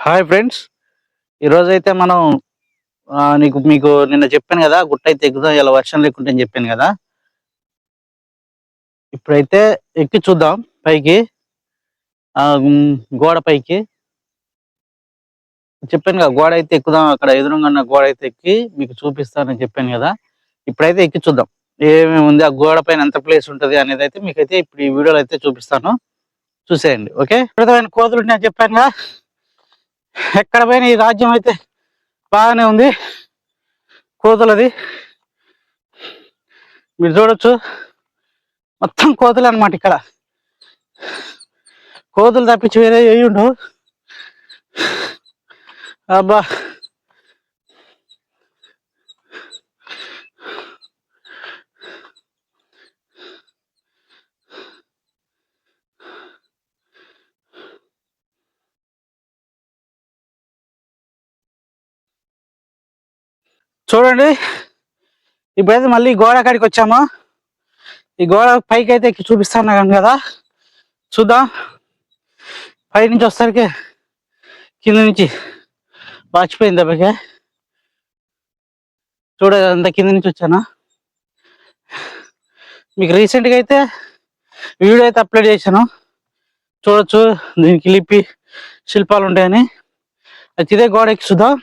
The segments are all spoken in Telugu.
Hi friends. ఈరోజైతే మనం మీకు నిన్న చెప్పాను కదా, గుట్టయితే ఎక్కుదాం ఇలా వర్షం లేకుంటే అని చెప్పాను కదా. ఇప్పుడైతే ఎక్కి చూద్దాం పైకి, గోడ పైకి. చెప్పాను కదా, గోడ అయితే ఎక్కుదాం, అక్కడ ఎదురుగా ఉన్న గోడ అయితే ఎక్కి మీకు చూపిస్తానని చెప్పాను కదా. ఇప్పుడైతే ఎక్కి చూద్దాం ఏమేమి ఉంది, ఆ గోడ పైన ఎంత ప్లేస్ ఉంటుంది అనేది అయితే మీకైతే ఇప్పుడు ఈ వీడియోలో అయితే చూపిస్తాను, చూసేయండి. ఓకే, విధమైన కోతులు నేను చెప్పాను కదా, ఎక్కడ పైన ఈ రాజ్యం అయితే బాగానే ఉంది. కోతులది మీరు చూడొచ్చు, మొత్తం కోతులు అనమాట. ఇక్కడ కోతులు తప్పించి వేరే ఏవి ఉండవు. అబ్బా, చూడండి. ఇప్పుడైతే మళ్ళీ గోడ కాడికి వచ్చాము. ఈ గోడ పైకి అయితే చూపిస్తాను కదా, చూద్దాం. పై నుంచి వస్తానికి కింద నుంచి వాచిపోయింది దెబ్బకి. అంత కింద నుంచి వచ్చాను. మీకు రీసెంట్గా అయితే వీడియో అయితే అప్లోడ్ చేశాను, చూడొచ్చు. దీనికి లిపి శిల్పాలు ఉంటాయని. అయితే ఇదే గోడ ఎక్కి చూద్దాం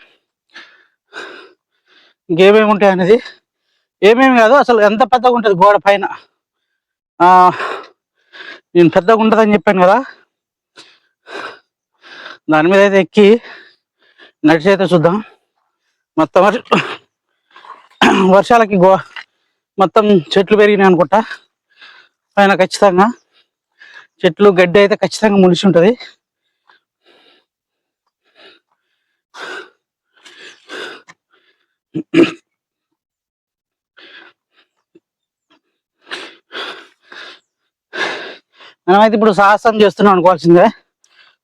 ఇంకేమేమి ఉంటాయి అనేది. ఏమేమి కాదు, అసలు ఎంత పెద్దగా ఉంటుంది గోడ పైన. నేను పెద్దగా ఉంటుందని చెప్పాను కదా, దాని మీద అయితే ఎక్కి నడిచి అయితే చూద్దాం. మొత్తం వర్షాలకి మొత్తం చెట్లు పెరిగినాయి అనుకుంటా పైన. ఖచ్చితంగా చెట్లు గడ్డి అయితే ఖచ్చితంగా ములిసి ఉంటుంది. మనమైతే ఇప్పుడు సాహసం చేస్తున్నాం అనుకోవాల్సిందే.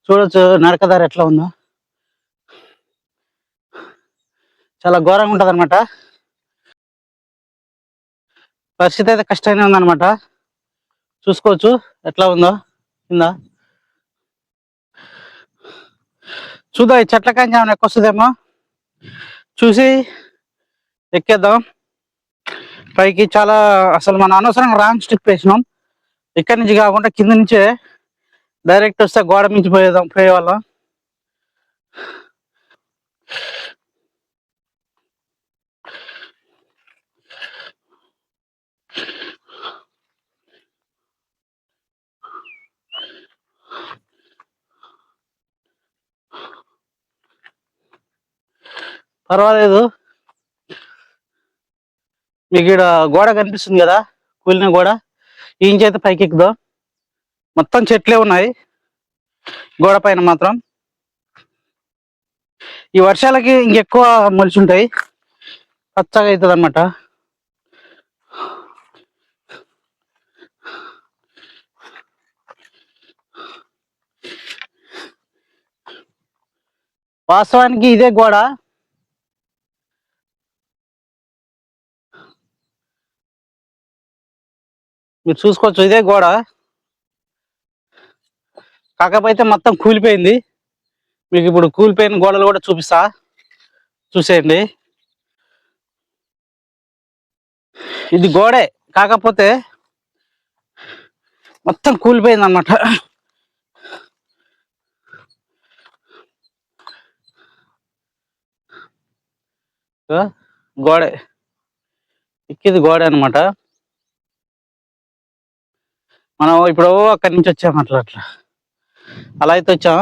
చూడొచ్చు నరకదారి ఎట్లా ఉందో, చాలా ఘోరంగా ఉంటుంది అనమాట. పరిస్థితి అయితే కష్టంగానే ఉందన్నమాట. చూసుకోవచ్చు ఎట్లా ఉందో కింద. చూద్దాం, ఈ చెట్ల కాంచి ఏమైనా ఎక్కొస్తుందేమో చూసి ఎక్కేద్దాం పైకి. చాలా అసలు మనం అనవసరంగా రాంగ్ స్టిక్ వేసినాం. ఇక్కడి నుంచి కాకుండా కింద నుంచే డైరెక్ట్ వస్తే గోడ మించి పోయేవాళ్ళం. పర్వాలేదు. మీకు ఇక్కడ గోడ కనిపిస్తుంది కదా, కూలిన గోడ. ఈ ఇంచ్ అయితే పైకి ఎక్కుదాం. మొత్తం చెట్లే ఉన్నాయి గోడ పైన మాత్రం. ఈ వర్షాలకి ఇంకెక్కువ మొలిచి ఉంటాయి, పచ్చగా అవుతుంది అన్నమాట. వాస్తవానికి ఇదే గోడ మీరు చూసుకోవచ్చు, ఇదే గోడ. కాకపోతే మొత్తం కూలిపోయింది. మీకు ఇప్పుడు కూలిపోయిన గోడలు కూడా చూపిస్తా, చూసేయండి. ఇది గోడే, కాకపోతే మొత్తం కూలిపోయింది అన్నమాట. గోడే ఎక్కిది గోడే అనమాట. మనం ఇప్పుడు అక్కడి నుంచి వచ్చాము, అట్లా అలా అయితే వచ్చాము.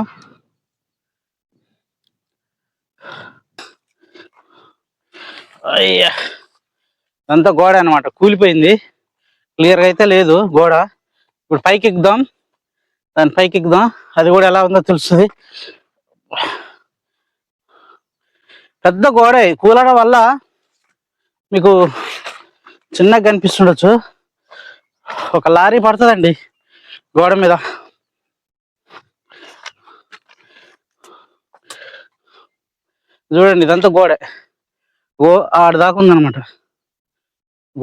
అయ్యా, అంతా గోడ అనమాట, కూలిపోయింది. క్లియర్గా అయితే లేదు గోడ. ఇప్పుడు పైకి ఎక్కుదాం, దాని పైకి ఎక్కుదాం, అది కూడా ఎలా ఉందో తెలుస్తుంది. పెద్ద గోడ కూలడం వల్ల మీకు చిన్నగా కనిపిస్తుండొచ్చు. ఒక లారీ పడుతుందండి గోడ మీద. చూడండి, ఇదంతా గోడే. ఆడదాకా ఉందన్నమాట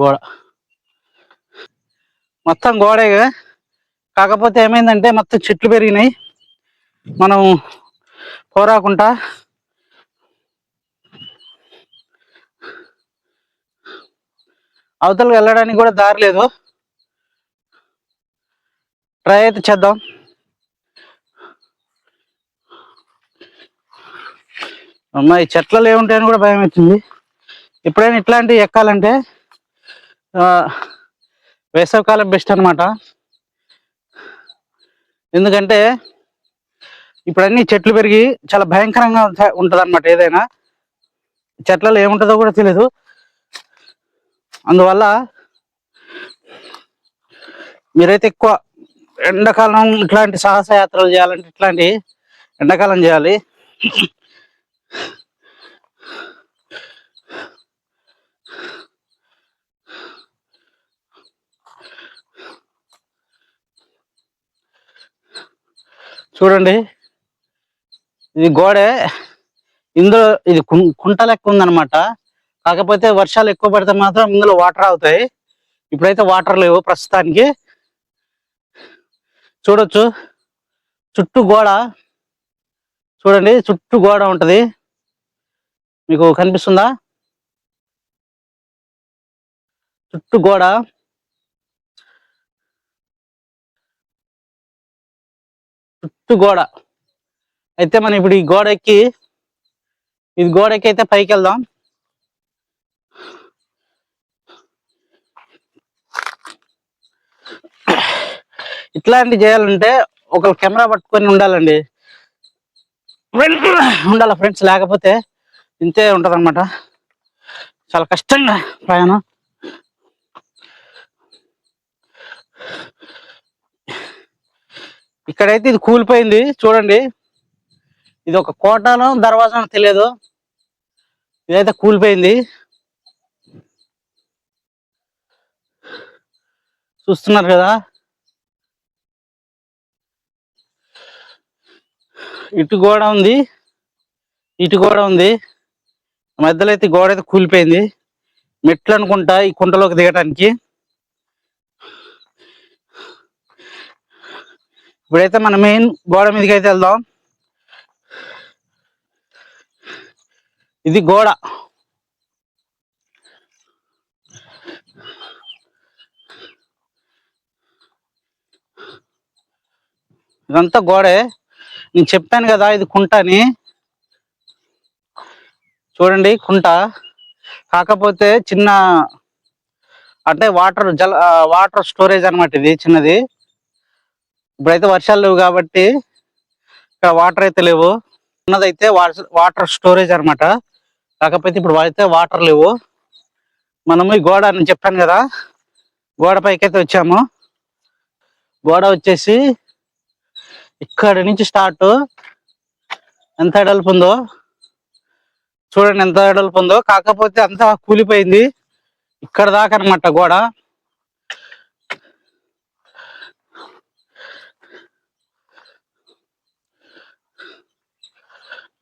గోడ. మొత్తం గోడే, కాకపోతే ఏమైందంటే మొత్తం చెట్లు పెరిగినాయి. మనం కోరాకుంట అవతలకు వెళ్ళడానికి కూడా దారి లేదు. ట్రై అయితే చేద్దాం. అమ్మాయి చెట్లలో ఏముంటాయని కూడా భయం అవుతుంది. ఎప్పుడైనా ఇట్లాంటివి ఎక్కాలంటే వేసవికాలం బెస్ట్ అనమాట. ఎందుకంటే ఇప్పుడు అన్ని చెట్లు పెరిగి చాలా భయంకరంగా ఉంటుంది అనమాట. ఏదైనా చెట్లలో ఏముంటుందో కూడా తెలియదు. అందువల్ల మీరైతే ఎక్కువ ఎండాకాలం ఇట్లాంటి సాహస యాత్రలు చేయాలంటే ఇట్లాంటి ఎండాకాలం చేయాలి. చూడండి, ఇది గోడే. ఇందులో ఇది కుంట లెక్క ఉందన్నమాట. కాకపోతే వర్షాలు ఎక్కువ పడితే మాత్రం ఇందులో వాటర్ అవుతాయి. ఇప్పుడైతే వాటర్ లేవు ప్రస్తుతానికి. చూడొచ్చు చుట్టూ గోడ. చూడండి, చుట్టూ గోడ ఉంటది. మీకు కనిపిస్తుందా? చుట్టూ గోడ. చుట్టూ గోడ. అయితే మనం ఇప్పుడు ఈ గోడ ఎక్కి అయితే పైకి వెళ్దాం. ఇట్లాంటి చేయాలంటే ఒక కెమెరా పట్టుకొని ఉండాలండి, ఉండాలి ఫ్రెండ్స్. లేకపోతే ఇంతే ఉంటది అనమాట. చాలా కష్టంగా ప్రయాణం. ఇక్కడైతే ఇది కూలిపోయింది. చూడండి, ఇది ఒక కోటలో దర్వాజా తెలియదు. ఇదైతే కూలిపోయింది. చూస్తున్నారు కదా, ఇటు గోడ ఉంది, ఇటు గోడ ఉంది. మధ్యలో అయితే గోడ అయితే కూలిపోయింది. మెట్లు అనుకుంటా ఈ కుంటలోకి దిగటానికి. ఇప్పుడైతే మన మెయిన్ గోడ మీదకి అయితే వెళ్దాం. ఇది గోడ. ఇదంతా గోడే. నేను చెప్పాను కదా ఇది కుంట అని. చూడండి, కుంట. కాకపోతే చిన్న అంటే వాటర్ స్టోరేజ్ అనమాట. ఇది చిన్నది. ఇప్పుడైతే వర్షాలు లేవు కాబట్టి ఇక్కడ వాటర్ అయితే లేవు. ఉన్నదైతే వాటర్ స్టోరేజ్ అనమాట. కాకపోతే ఇప్పుడు అయితే వాటర్ లేవు. మనము ఈ గోడ అని చెప్పాను కదా, గోడ పైకి అయితే వచ్చాము. గోడ వచ్చేసి ఇక్కడి నుంచి స్టార్ట్. ఎంత ఎడల్పు ఉందో చూడండి, ఎంత ఎడల్పు ఉందో. కాకపోతే అంతా కూలిపోయింది ఇక్కడ దాకా అనమాట గోడ.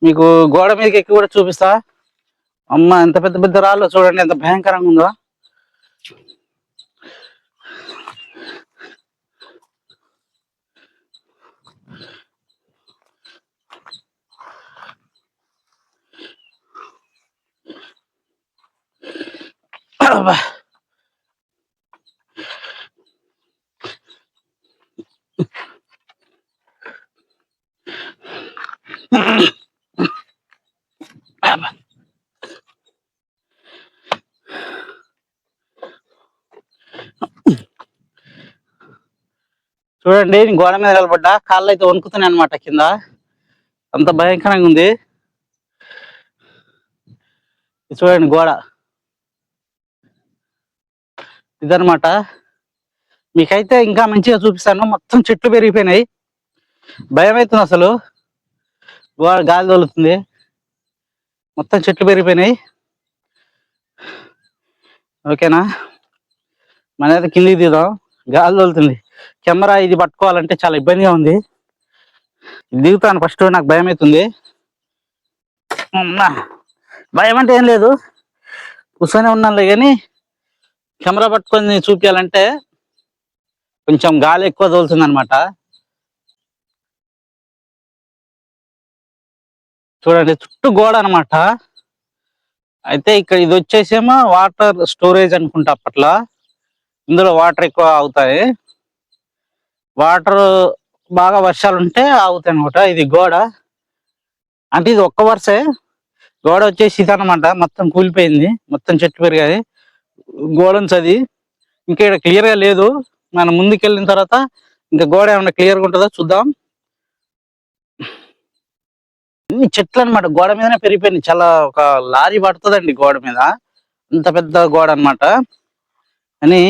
మీకు గోడ మీదకి ఎక్కి కూడా చూపిస్తా. అమ్మ, ఎంత పెద్ద పెద్ద రాళ్ళు చూడండి, ఎంత భయంకరంగా ఉందో. చూడండి, నేను గోడ మీద నిలబడ్డా, కాళ్ళు అయితే వణుకుతున్నాయి అనమాట కింద. అంత భయంకరంగా ఉంది. చూడండి గోడ ఇదనమాట. మీకైతే ఇంకా మంచిగా చూపిస్తాను. మొత్తం చెట్లు పెరిగిపోయినాయి. భయం అవుతుంది అసలు. గోడ గాలి తోలుతుంది. మొత్తం చెట్లు పెరిగిపోయినాయి. ఓకేనా, మనైతే కిందికి దిగుదాం. గాలి తోలుతుంది. కెమెరా ఇది పట్టుకోవాలంటే చాలా ఇబ్బందిగా ఉంది. దిగుతాను ఫస్ట్. నాకు భయం అవుతుంది. భయం అంటే ఏం లేదు, కూర్చొని ఉన్నానులే. కానీ కెమెరా పట్టుకొని చూపించాలంటే కొంచెం గాలి ఎక్కువ తోలుతుంది అనమాట. చూడండి చుట్టూ గోడ అనమాట. అయితే ఇక్కడ ఇది వచ్చేసేమో వాటర్ స్టోరేజ్ అనుకుంటా అప్పట్లో. ఇందులో వాటర్ ఎక్కువ అవుతాయి. వాటర్ బాగా వర్షాలు ఉంటే ఆగుతాయి అనమాట. ఇది గోడ అంటే ఇది ఒక్క వరుసే. గోడ వచ్చేసి ఇది అనమాట, మొత్తం కూలిపోయింది, మొత్తం చెట్లు పెరిగాయి. గోడన్స్ అది ఇంకా ఇక్కడ క్లియర్ గా లేదు. మనం ముందుకు వెళ్ళిన తర్వాత ఇంకా గోడ ఏమన్నా క్లియర్ గా ఉంటుందో చూద్దాం. ఇన్ని చెట్లు అనమాట, గోడ మీదనే పెరిగిపోయింది. చాలా ఒక లారీ పడుతుందండి గోడ మీద, అంత పెద్ద గోడ అనమాట. అని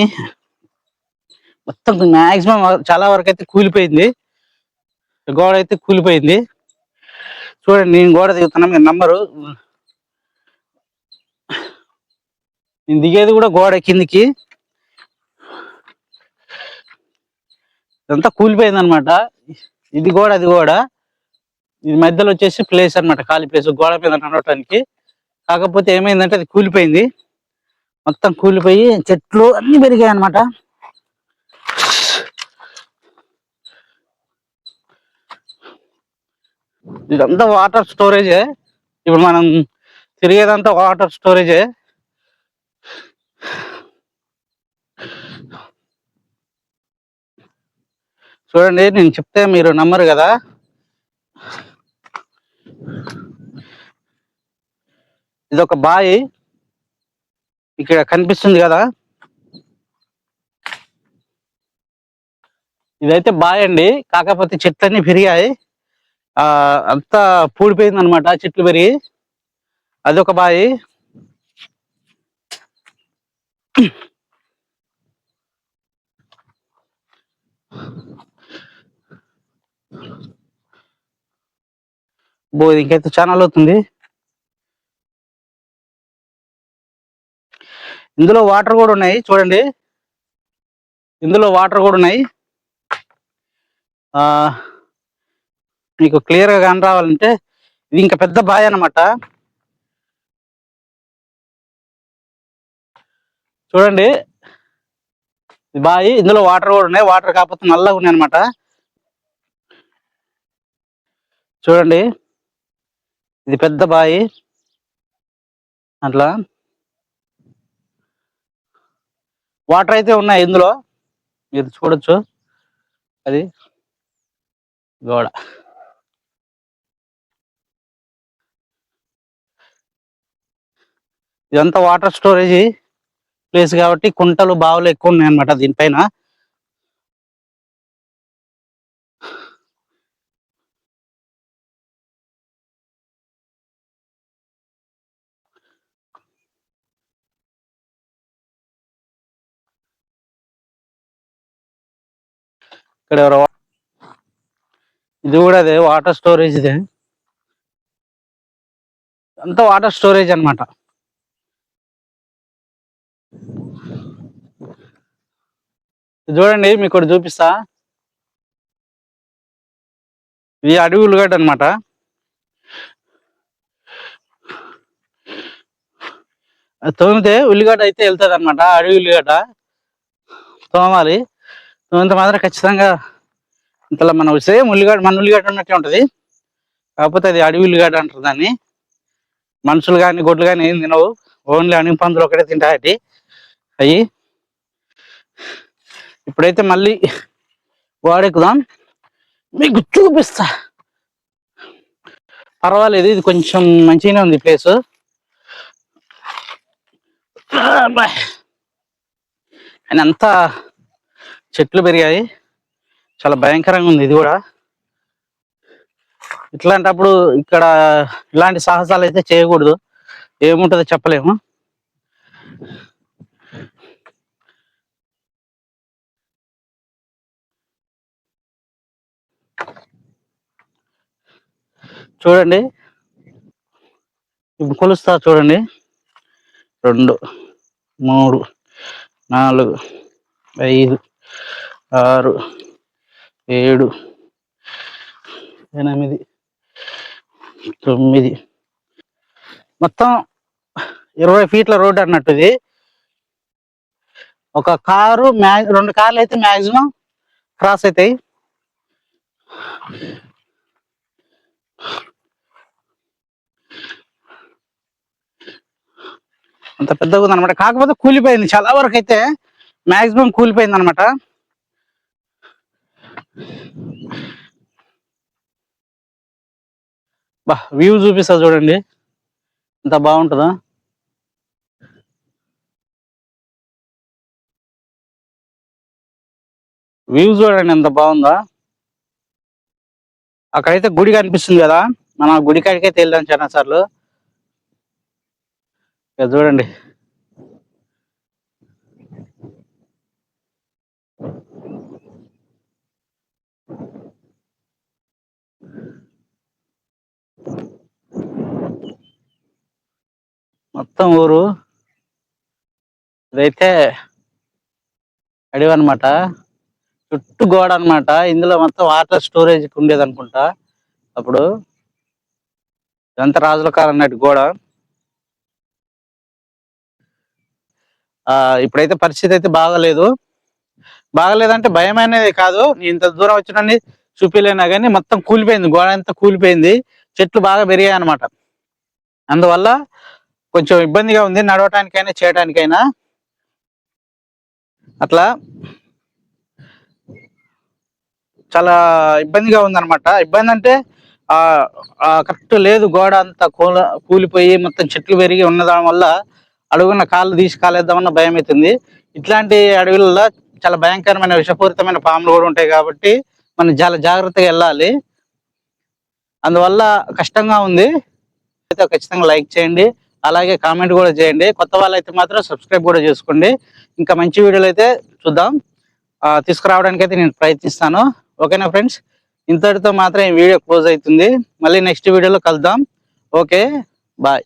మొత్తం మాక్సిమం చాలా వరకు అయితే కూలిపోయింది. గోడ అయితే కూలిపోయింది. చూడండి నేను గోడ దిగుతున్నా, మీరు నంబరు. నేను దిగేది కూడా గోడ కిందికి. ఇదంతా కూలిపోయింది అనమాట. ఇది కూడా అది కూడా. ఇది మధ్యలో వచ్చేసి ప్లేస్ అనమాట, ఖాళీ ప్లేస్ గోడ మీద నడవటానికి. కాకపోతే ఏమైందంటే అది కూలిపోయింది. మొత్తం కూలిపోయి చెట్లు అన్ని పెరిగాయి అనమాట. ఇదంతా వాటర్ స్టోరేజే. ఇప్పుడు మనం తిరిగేదంతా వాటర్ స్టోరేజే. చూడండి నేను చెప్తే మీరు నమ్మరు కదా. ఇది ఒక బావి ఇక్కడ కనిపిస్తుంది కదా, ఇదైతే బావి అండి. కాకపోతే చెట్లన్నీ పెరిగాయి, అంతా పూడిపోయింది అనమాట చెట్లు పెరిగి. అదొక బావి. ఇంకైతే ఛానల్ అవుతుంది. ఇందులో వాటర్ కూడా ఉన్నాయి చూడండి, ఇందులో వాటర్ కూడా ఉన్నాయి. మీకు క్లియర్ గా కాని రావాలంటే ఇది ఇంకా పెద్ద బావి అన్నమాట. చూడండి ఇది బావి, ఇందులో వాటర్ కూడా ఉన్నాయి. వాటర్ కాకపోతే నల్లగా ఉన్నాయి అనమాట. చూడండి ఇది పెద్ద బావి. అట్లా వాటర్ అయితే ఉన్నాయి ఇందులో, మీరు చూడొచ్చు. అది గోడ. ఇదంతా వాటర్ స్టోరేజ్ ప్లేస్ కాబట్టి కుంటలు బావులు ఎక్కువ ఉన్నాయి అన్నమాట దీనిపైన. ఇక్కడ ఎవరో, ఇది కూడా అదే వాటర్ స్టోరేజ్. ఇదే అంతా వాటర్ స్టోరేజ్ అన్నమాట. చూడండి మీకు ఒకటి చూపిస్తా. ఇది అడవి ఉల్లిగడ్డ అనమాట. తోమితే ఉల్లిగడ్డ అయితే వెళ్తుంది అనమాట. అడవి ఉల్లిగడ్డ తోమాలి. తోమితే మాత్రం ఖచ్చితంగా ఇంతలో మన సేమ్ ఉల్లిగడ్డ, మన ఉల్లిగడ్డ ఉన్నట్టే ఉంటుంది. కాకపోతే అది అడవి ఉల్లిగడ్డ అంటారు దాన్ని. మనుషులు కానీ గొడ్లు కానీ ఏం తినవు, ఓన్లీ అణిగి పందులు ఒకటే తింటాయి అవి. ఇప్పుడైతే మళ్ళీ గోడెక్కుదాం, మీకు చూపిస్తా. పర్వాలేదు, ఇది కొంచెం మంచిగానే ఉంది ప్లేస్. అని అంతా చెట్లు పెరిగాయి, చాలా భయంకరంగా ఉంది ఇది కూడా. ఇట్లాంటప్పుడు ఇక్కడ ఇలాంటి సాహసాలు అయితే చేయకూడదు, ఏముంటుందో చెప్పలేము. చూడండి ఇప్పుడు కొలుస్తా చూడండి. 2, 3, 4, 5, 6, 7, 8, 9, మొత్తం 20 ఫీట్ల రోడ్డు అన్నట్టు. ఇది ఒక కారు 2 కార్లు అయితే మ్యాక్సిమం క్రాస్ అవుతాయి. అంత పెద్దగా ఉందన్నమాట. కాకపోతే కూలిపోయింది చాలా వరకు, అయితే మాక్సిమం కూలిపోయింది అనమాట. బా వ్యూ చూపిస్తా చూడండి, ఎంత బాగుంటుందో. వ్యూ చూడండి ఎంత బాగుందో. అక్కడైతే గుడి కనిపిస్తుంది కదా, మనం గుడి కాడికైతే వెళ్దాం చాలా సార్లు. చూడండి మొత్తం ఊరు ఇదైతే అడవి అనమాట, చుట్టూ గోడ అనమాట. ఇందులో మొత్తం వాటర్ స్టోరేజ్ ఉండేది అనుకుంటా అప్పుడు. ఇదంతా రాజుల కాలం నాటి గోడ. ఇప్పుడైతే పరిస్థితి అయితే బాగలేదు. బాగలేదంటే భయం అనేది కాదు, ఇంత దూరం వచ్చినండి చూపిలేనా కానీ మొత్తం కూలిపోయింది, గోడ అంతా కూలిపోయింది. చెట్లు బాగా పెరిగాయి అనమాట. అందువల్ల కొంచెం ఇబ్బందిగా ఉంది నడవటానికైనా చేయడానికైనా. అట్లా చాలా ఇబ్బందిగా ఉందన్నమాట. ఇబ్బంది అంటే కరెక్ట్ లేదు, గోడ అంతా కూలిపోయి మొత్తం చెట్లు పెరిగి ఉన్నదాని వల్ల అడుగున్న కాళ్ళు తీసి కాలేద్దామన్న భయం అవుతుంది. ఇట్లాంటి అడవులలో చాలా భయంకరమైన విషపూరితమైన పాములు కూడా ఉంటాయి కాబట్టి మనం చాలా జాగ్రత్తగా వెళ్ళాలి. అందువల్ల కష్టంగా ఉంది. అయితే ఖచ్చితంగా లైక్ చేయండి, అలాగే కామెంట్ కూడా చేయండి. కొత్త వాళ్ళైతే మాత్రం సబ్స్క్రైబ్ కూడా చేసుకోండి. ఇంకా మంచి వీడియోలు అయితే చూద్దాం, తీసుకురావడానికి అయితే నేను ప్రయత్నిస్తాను. ఓకేనా ఫ్రెండ్స్, ఇంతటితో మాత్రం ఈ వీడియో క్లోజ్ అవుతుంది. మళ్ళీ నెక్స్ట్ వీడియోలో కలుద్దాం. Okay, bye.